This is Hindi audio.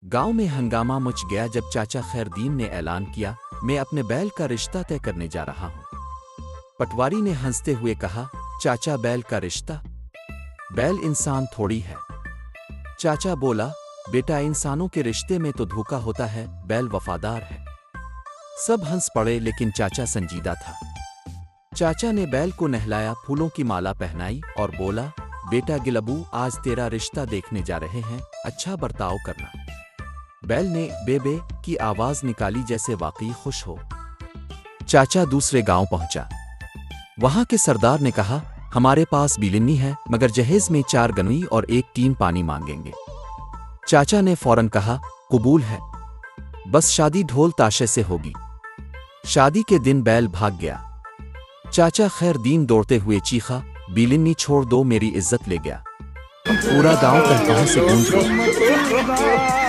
गांव में हंगामा मच गया जब चाचा खैरदीन ने ऐलान किया, मैं अपने बैल का रिश्ता तय करने जा रहा हूं। पटवारी ने हंसते हुए कहा, चाचा बैल का रिश्ता? बैल इंसान थोड़ी है। चाचा बोला, बेटा इंसानों के रिश्ते में तो धोखा होता है, बैल वफादार है। सब हंस पड़े लेकिन चाचा संजीदा था। चाचा ने बैल को नहलाया, फूलों की माला पहनाई और बोला, बेटा गिलबू, आज तेरा रिश्ता देखने जा रहे हैं, अच्छा बर्ताव करना। बैल ने बे बे की आवाज निकाली जैसे वाकई खुश हो। चाचा दूसरे गांव पहुंचा। वहां के सरदार ने कहा, हमारे पास बिलिन्नी है, मगर जहेज में 4 गनवी और 1 टीन पानी मांगेंगे। चाचा ने फौरन कहा, कबूल है, बस शादी ढोल ताशे से होगी। शादी के दिन बैल भाग गया। चाचा खैरदीन दौड़ते हुए चीखा, बिलिन्नी छोड़ दो, मेरी इज्जत ले गया। पूरा गांव कहीं से गूंज उठा।